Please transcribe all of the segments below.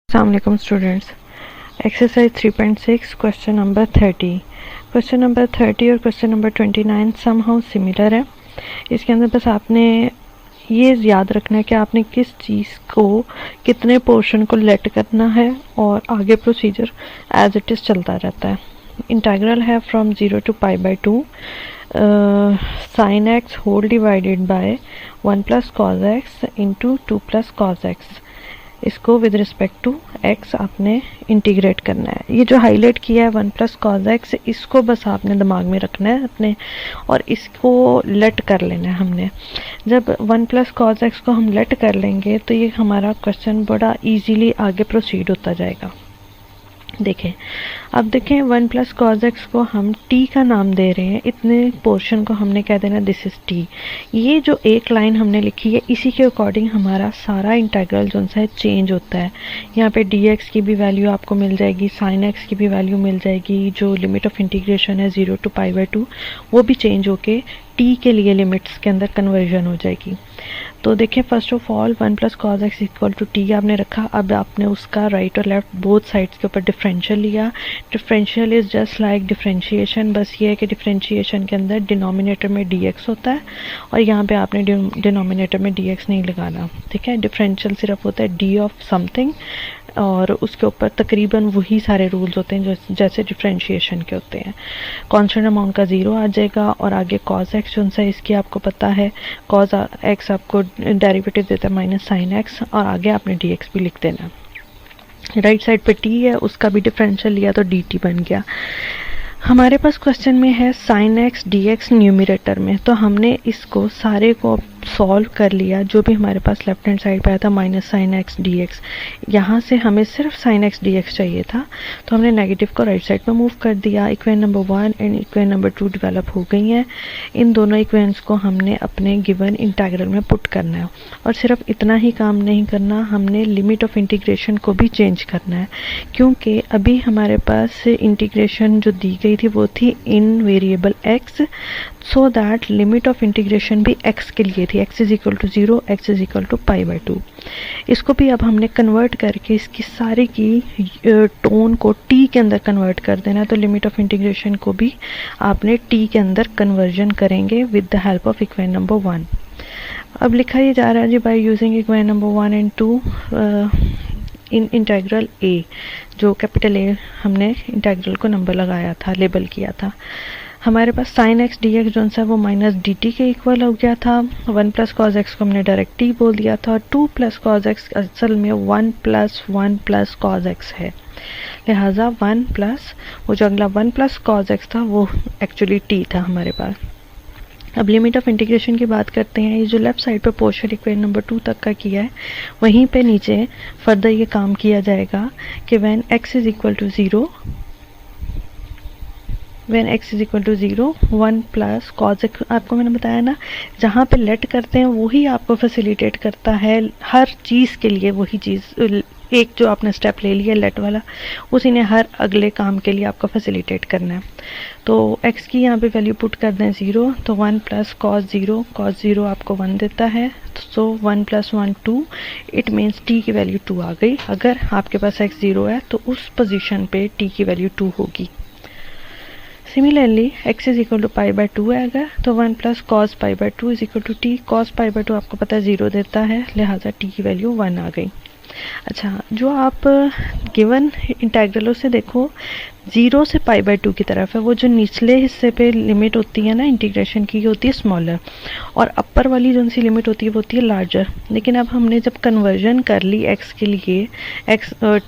Assalamualaikum students. Exercise 3.6 question number 30. Question number 30 और question number 29 somehow similar है. इसके अंदर बस आपने ये याद रखना है कि आपने किस चीज़ को कितने पोर्शन को लेट करना है और आगे प्रोसीजर एज इट इज़ चलता रहता है. इंटीग्रल है from 0 to pi by 2 sin x whole divided by 1 plus cos x into 2 plus cos x. इसको विद रिस्पेक्ट टू x आपने इंटीग्रेट करना है. ये जो हाईलाइट किया है 1 plus cos x, इसको बस आपने दिमाग में रखना है अपने और इसको लेट कर लेना है हमने. जब 1 plus cos x को हम लेट कर लेंगे तो ये हमारा क्वेश्चन बड़ा इजीली आगे प्रोसीड होता जाएगा. देखें, अब देखें 1 plus cos x को हम t का नाम दे रहे हैं. इतने पोर्शन को हमने कह देना दिस इज t. ये जो एक लाइन हमने लिखी है इसी के अकॉर्डिंग हमारा सारा इंटीग्रल जो है चेंज होता है. यहाँ पे dx की भी वैल्यू आपको मिल जाएगी, sin x की भी वैल्यू मिल जाएगी. जो लिमिट ऑफ इंटीग्रेशन है 0 to pi by 2 वो भी चेंज होके t के लिए लिमिट्स के अंदर कन्वर्जन हो जाएगी. तो देखें, first of all 1 plus cos x equal to T आपने रखा. अब आपने उसका राइट और लेफ्ट बोथ साइड्स के ऊपर डिफरेंशियल लिया. Differential is just like differentiation, बस ये है कि डिफरेंशिएशन के अंदर डिनोमिनेटर में dx होता है और यहाँ पे आपने डिनोमिनेटर में dx नहीं लगाना. ठीक है, डिफरेंशियल सिर्फ होता है d ऑफ समथिंग और उसके ऊपर तकरीबन वही सारे रूल्स होते हैं जो जैसे डिफरेंशिएशन के होते हैं. कांस्टेंट अमाउंट का 0 आ जाएगा और आगे cos x जो है इसकी आपको पता है cos x आपको डेरिवेटिव देता है माइनस sin x और आगे आपने dx भी लिख देना. राइट साइड पे t है, उसका भी डिफरेंशियल लिया तो dt बन गया. हमारे पास क्वेश्चन में है sin x dx न्यूमरेटर में, तो हमने इसको सारे को सॉल्व कर लिया. जो भी हमारे पास लेफ्ट हैंड साइड पे आया था माइनस sin x dx, यहाँ से हमें सिर्फ sin x dx चाहिए था तो हमने नेगेटिव को राइट साइड पे मूव कर दिया. Equation number 1 and equation number 2 develop हो गई हैं. इन दोनों इक्वेशंस को हमने अपने गिवन इंटीग्रल में पुट करना है और सिर्फ इतना ही काम नहीं करना, हमने लिमिट ऑफ इंटीग्रेशन को भी चेंज करना है क्योंकि अभी हमारे पास इंटीग्रेशन जो दी गई थी वो थी in variable x, so that limit of integration भी x के लिए थी. x is equal to 0, x is equal to pi by 2. इसको भी अब हमने कन्वर्ट करके इसकी सारी की टोन को t के अंदर कन्वर्ट कर देना है. तो लिमिट ऑफ इंटीग्रेशन को भी आपने t के अंदर कन्वर्जन करेंगे with the help of equation number 1. अब लिखा ये जा रहा है जी by using equation number 1 and 2 in integral a. जो कैपिटल A हमने इंटीग्रल को नंबर लगाया था, लेबल किया था. हमारे पास sin x dx जो है वो माइनस dt के इक्वल हो गया था. 1 plus cos x को हमने डायरेक्ट t बोल दिया था और 2 plus cos x असल में 1 plus cos x है. लिहाजा 1 plus वो जो अगला 1 plus cos x था वो एक्चुअली t था हमारे पास. अब लिमिट ऑफ इंटीग्रेशन की बात करते हैं. ये जो लेफ्ट साइड पे पोर्शन इक्वेशन नंबर 2 तक का किया है वहीं पे नीचे फर्दर ये काम किया जाएगा कि when x is equal to 0, when x is equal to 0 1 plus cos x, आपको मैंने बताया ना जहाँ पे लेट करते हैं वही आपको फैसिलिटेट करता है हर चीज़ के लिए. वही चीज़ एक जो आपने स्टेप ले लिया लेट वाला, उसी ने हर अगले काम के लिए आपको फैसिलिटेट करना है. तो x की यहाँ पे वैल्यू पुट कर दें 0, तो 1 plus cos 0 आपको 1 देता है. सो 1 plus 1 2, इट मीन्स t की वैल्यू 2 आ गई. अगर आपके पास x 0 है तो उस पोजीशन पे t की वैल्यू 2 होगी. Similarly x is equal to pi by 2 है अगर, तो 1 plus cos pi by 2 is equal to t. cos pi by 2 आपको पता है 0 देता है, लिहाजा t की वैल्यू 1 आ गई. अच्छा, जो आप गिवन इंटीग्रलों से देखो 0 से पाई बाई 2 की तरफ है, वो जो निचले हिस्से पे लिमिट होती है ना इंटीग्रेशन की होती है स्मॉलर और अपर वाली जो सी लिमिट होती है वो होती है लार्जर. लेकिन अब हमने जब कन्वर्जन कर ली x के लिए,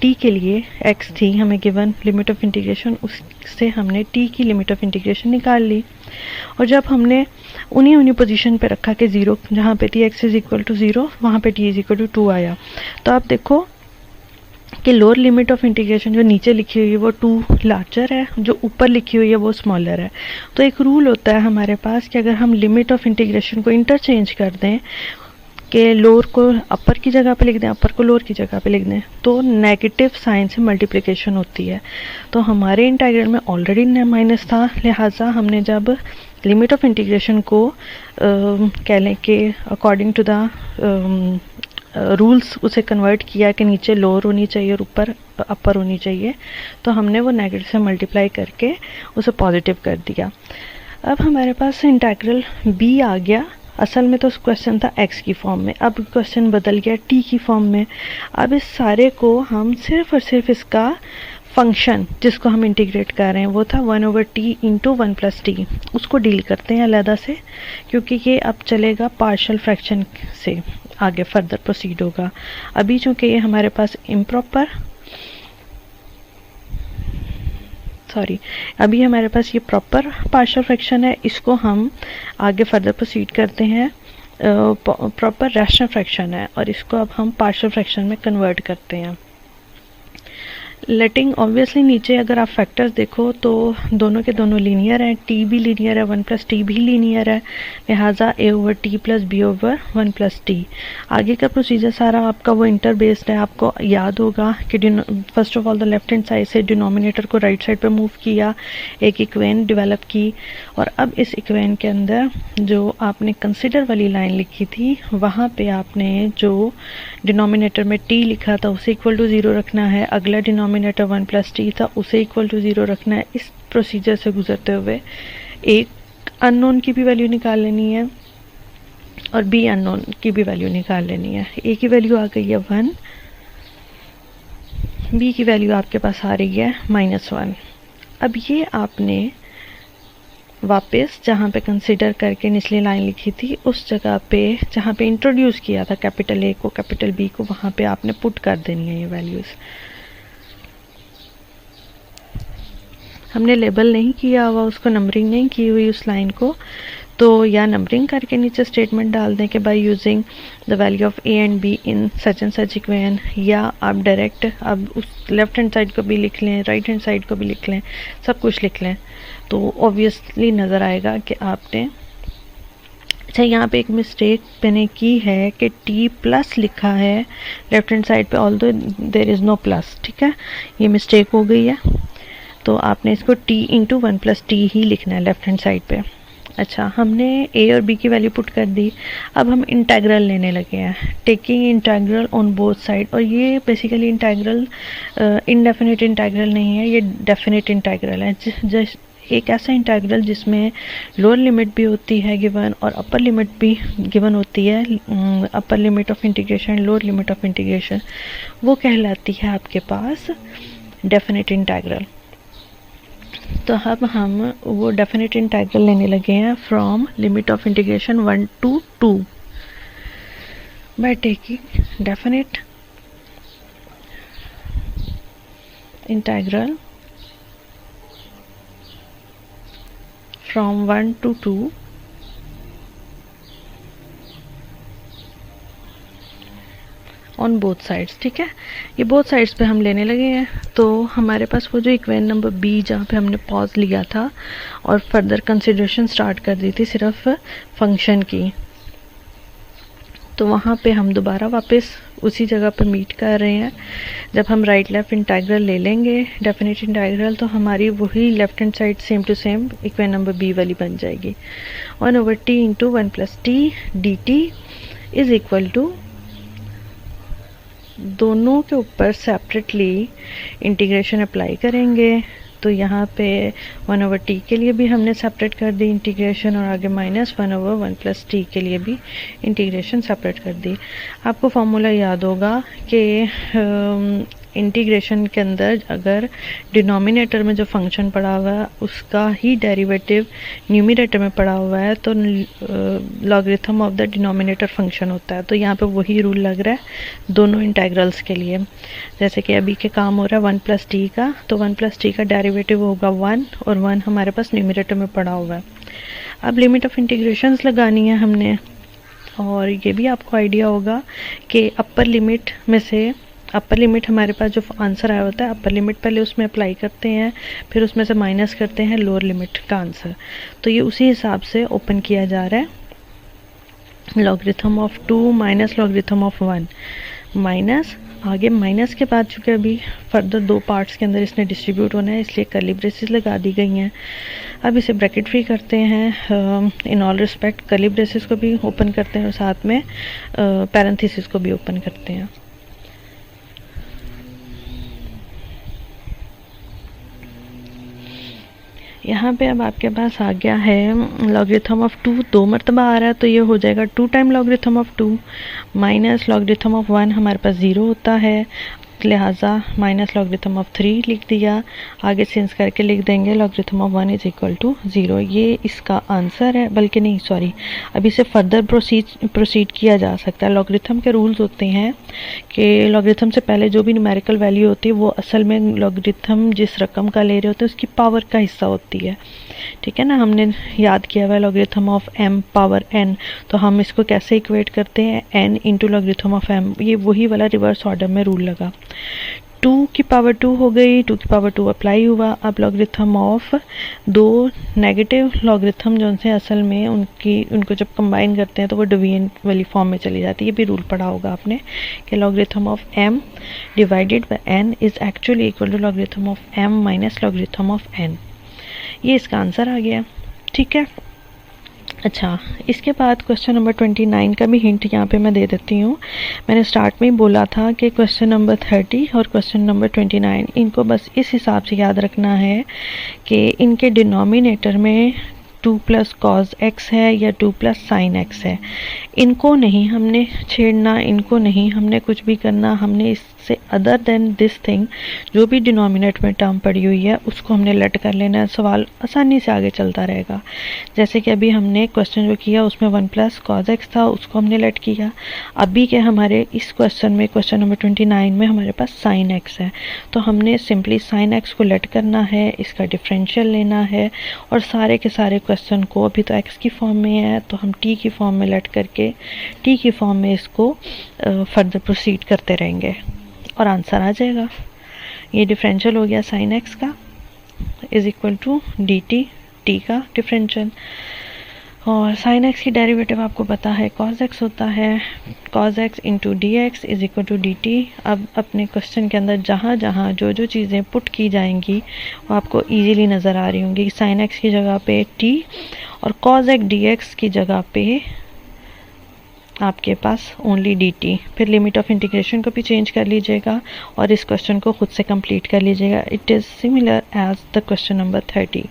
t के लिए x थी हमें गिवन लिमिट ऑफ इंटीग्रेशन, उससे हमने t की लिमिट ऑफ इंटीग्रेशन निकाल ली और जब हमने उन्हीं पोजीशन पे रखा कि 0 जहाँ पे थी x इज इक्वल टू 0 वहाँ पे t इज इक्वल टू 2 आया. तो आप देखो कि लोअर लिमिट ऑफ इंटीग्रेशन जो नीचे लिखी हुई है वो 2 लार्जर है, जो ऊपर लिखी हुई है वो स्मॉलर है. तो एक रूल होता है हमारे पास कि अगर हम लिमिट ऑफ इंटीग्रेशन को इंटरचेंज कर दें कि लोअर को अपर की जगह पे लिख दें, अपर को लोअर की जगह पे लिख दें, तो नेगेटिव साइन से मल्टीप्लिकेशन होती है. तो हमारे इंटीग्रल में ऑलरेडी माइनस था, लिहाजा हमने जब लिमिट ऑफ इंटीग्रेशन को कह लें कि अकॉर्डिंग टू द रूल्स उसे कन्वर्ट किया कि नीचे लोअर होनी चाहिए और ऊपर अपर होनी चाहिए, तो हमने वो नेगेटिव से मल्टीप्लाई करके उसे पॉजिटिव कर दिया। अब हमारे पास इंटीग्रल b आ गया। असल में तो क्वेश्चन था x की फॉर्म में, अब क्वेश्चन बदल गया t की फॉर्म में। अब इस सारे को हम सिर्फ और सिर्फ इसका फंक्शन जिसको हम इंटीग्रेट कर रहे हैं वो था 1/t इंटू 1+t, उसको डील करते हैं अलहदा से, क्योंकि ये अब चलेगा पार्शियल फ्रैक्शन से आगे फर्दर प्रोसीड होगा। अभी चूँकि ये हमारे पास अभी हमारे पास ये प्रॉपर पार्शियल फ्रैक्शन है, इसको हम आगे फर्दर प्रोसीड करते हैं, प्रॉपर रैशनल फ्रैक्शन है और इसको अब हम पार्शियल फ्रैक्शन में कन्वर्ट करते हैं। लेटिंग ऑब्वियसली नीचे अगर आप फैक्टर्स देखो तो दोनों के दोनों लीनियर हैं, t भी लीनियर है, 1+t भी लीनियर है, लिहाजा a/t + b/1+t। आगे का प्रोसीजर सारा आपका वो इंटर बेस्ड है। आपको याद होगा कि first of all the left hand side से डिनोमिनेटर को राइट साइड पे मूव किया, एक इक्वेशन डेवलप की और अब इस इक्वेशन के अंदर जो आपने कंसिडर वाली लाइन लिखी थी वहाँ पे आपने जो डिनोमिनेटर में t लिखा था उसे इक्वल टू 0 रखना है, अगला डिनोमिनेटर 1+t था उसे इक्वल टू 0 रखना है। इस प्रोसीजर से गुजरते हुए एक अननोन की भी वैल्यू निकाल लेनी है और b अननोन की भी वैल्यू निकाल लेनी है। a की वैल्यू आ गई है 1, b की वैल्यू आपके पास आ रही है -1। अब ये आपने वापस जहाँ पे कंसिडर करके निचली लाइन लिखी थी उस जगह पे जहाँ पे इंट्रोड्यूस किया था कैपिटल A को कैपिटल B को, वहाँ पे आपने पुट कर देनी है ये वैल्यूज़। हमने लेबल नहीं किया हुआ उसको, नंबरिंग नहीं की हुई उस लाइन को, तो या नंबरिंग करके नीचे स्टेटमेंट डाल दें कि by using the value of a and b in such and such equation, या आप डायरेक्ट अब उस लेफ्ट हैंड साइड को भी लिख लें, राइट हैंड साइड को भी लिख लें, सब कुछ लिख लें, तो ऑब्वियसली नज़र आएगा कि आपने अच्छा यहाँ पे एक मिस्टेक मैंने की है कि t प्लस लिखा है लेफ्ट हैंड साइड पे, although there is no plus. ठीक है, ये मिस्टेक हो गई है, तो आपने इसको t इंटू 1+t ही लिखना है लेफ्ट हैंड साइड पे। अच्छा, हमने a और b की वैल्यू पुट कर दी। अब हम इंटीग्रल लेने लगे हैं, taking integral on both side, और ये बेसिकली इंटीग्रल इनडेफिनिट इंटीग्रल नहीं है, ये डेफिनिट इंटीग्रल है। एक ऐसा इंटीग्रल जिसमें लोअर लिमिट भी होती है गिवन और अपर लिमिट भी गिवन होती है, upper limit of integration, lower limit of integration, वो कहलाती है आपके पास डेफिनिट इंटीग्रल। तो अब हम वो डेफिनेट इंटीग्रल लेने लगे हैं from limit of integration 1 to 2 by taking definite integral from 1 to 2 on both sides. ठीक है, ये बोथ साइड्स पे हम लेने लगे हैं, तो हमारे पास वो जो इक्वेशन नंबर b जहाँ पे हमने पॉज लिया था और फर्दर कंसिडरेशन स्टार्ट कर दी थी सिर्फ फंक्शन की, तो वहाँ पे हम दोबारा वापस उसी जगह पर मीट कर रहे हैं। जब हम राइट लेफ्ट इंटीग्रल ले लेंगे डेफिनेट इंटीग्रल, तो हमारी वही left hand side same to same equation number b वाली बन जाएगी। 1/t into 1+t dt is equal to, दोनों के ऊपर सेपरेटली इंटीग्रेशन अप्लाई करेंगे, तो यहाँ पे 1/t के लिए भी हमने सेपरेट कर दी इंटीग्रेशन और आगे -1/1+t के लिए भी इंटीग्रेशन सेपरेट कर दी। आपको फॉर्मूला याद होगा कि इंटीग्रेशन के अंदर अगर डिनोमिनेटर में जो फंक्शन पड़ा हुआ है उसका ही डेरिवेटिव न्यूमरेटर में पड़ा हुआ है तो logarithm of the denominator function होता है। तो यहाँ पे वही रूल लग रहा है दोनों इंटीग्रल्स के लिए। जैसे कि अभी के काम हो रहा है 1+t का, तो 1+t का डेरिवेटिव होगा 1 और 1 हमारे पास न्यूमरेटर में पड़ा हुआ है। अब लिमिट ऑफ इंटीग्रेशंस लगानी है हमने, और ये भी आपको आइडिया होगा कि अपर लिमिट में से, अपर लिमिट हमारे पास जो आंसर आया होता है अपर लिमिट पहले उसमें अप्लाई करते हैं, फिर उसमें से माइनस करते हैं लोअर लिमिट का आंसर, तो ये उसी हिसाब से ओपन किया जा रहा है। Logarithm of 2 minus logarithm of 1 minus आगे माइनस के बाद चूँकि अभी फर्दर 2 पार्ट्स के अंदर इसने डिस्ट्रीब्यूट होना है, इसलिए कर्ली ब्रेसेस लगा दी गई हैं। अब इसे ब्रैकेट फ्री करते हैं, in all respect curly braces को भी ओपन करते हैं और साथ में पैरेंथेसिस को भी ओपन करते हैं। यहाँ पे अब आपके पास आ गया है लॉगरिथम ऑफ 2, 2 मरतबा आ रहा है, तो ये हो जाएगा 2 time logarithm of 2 minus logarithm of 1, हमारे पास 0 होता है, लिहाजा माइनस लॉगरिथम ऑफ 3 लिख दिया। आगे चेंज करके लिख देंगे logarithm of 1 is equal to 0। ये इसका आंसर है, बल्कि नहीं सॉरी, अब इसे फर्दर प्रोसीड किया जा सकता है। लॉगरिथम के रूल्स होते हैं कि लॉगरिथम से पहले जो भी न्यूमेरिकल वैल्यू होती है वो असल में लॉगरिथम जिस रकम का ले रहे होते हैं उसकी पावर का हिस्सा होती है, ठीक है ना। हमने याद किया हुआ है logarithm of m power n, तो हम इसको कैसे इक्वेट करते हैं, n into logarithm of m। ये वही वाला रिवर्स ऑर्डर में रूल लगा। 2 की पावर 2 हो गई, 2 की पावर 2 अप्लाई हुआ। अब लॉगरिथम ऑफ 2 नेगेटिव लॉगरिथम जो से असल में उनको जब कंबाइन करते हैं तो वो डिवीजन वाली फॉर्म में चली जाती है। ये भी रूल पढ़ा होगा आपने कि logarithm of m divided by n is actually equal to logarithm of m minus logarithm of n। ये इसका आंसर आ गया, ठीक है। अच्छा, इसके बाद क्वेश्चन नंबर 29 का भी हिंट यहाँ पे मैं दे देती हूँ। मैंने स्टार्ट में ही बोला था कि क्वेश्चन नंबर 30 और क्वेश्चन नंबर 29 इनको बस इस हिसाब से याद रखना है कि इनके डिनोमिनेटर में 2 प्लस कॉज एक्स है या 2 प्लस साइन एक्स है। इनको नहीं हमने छेड़ना, इनको नहीं हमने कुछ भी करना। हमने इससे अदर देन दिस थिंग जो भी डिनोमिनेटर में टर्म पड़ी हुई है उसको हमने लेट कर लेना है, सवाल आसानी से आगे चलता रहेगा। जैसे कि अभी हमने क्वेश्चन जो किया उसमें 1 प्लस कॉज एक्स था, उसको हमने लेट किया। अभी के हमारे इस क्वेश्चन में क्वेश्चन नंबर 29 में हमारे पास साइन एक्स है, तो हमने सिंपली साइन एक्स को लेट करना है, इसका डिफरेंशियल लेना है और सारे के सारे क्वेश्चन को, अभी तो एक्स की फॉर्म में है तो हम टी की फॉर्म में लेट करके टी की फॉर्म में इसको फर्दर प्रोसीड करते रहेंगे और आंसर आ जाएगा। ये डिफरेंशियल हो गया साइन एक्स का is equal to d t, t का डिफरेंशियल। और साइन एक्स की डेरिवेटिव आपको पता है कॉज एक्स होता है, cos x into d x is equal to d t. अब अपने क्वेश्चन के अंदर जहाँ जहाँ जो जो चीज़ें पुट की जाएंगी वो आपको इजीली नज़र आ रही होंगी। साइन एक्स की जगह पे टी और कॉज एक्स डी एक्स की जगह पे आपके पास ओनली डी टी। फिर लिमिट ऑफ इंटीग्रेशन को भी चेंज कर लीजिएगा और इस क्वेश्चन को खुद से कंप्लीट कर लीजिएगा। It is similar as the question number 30।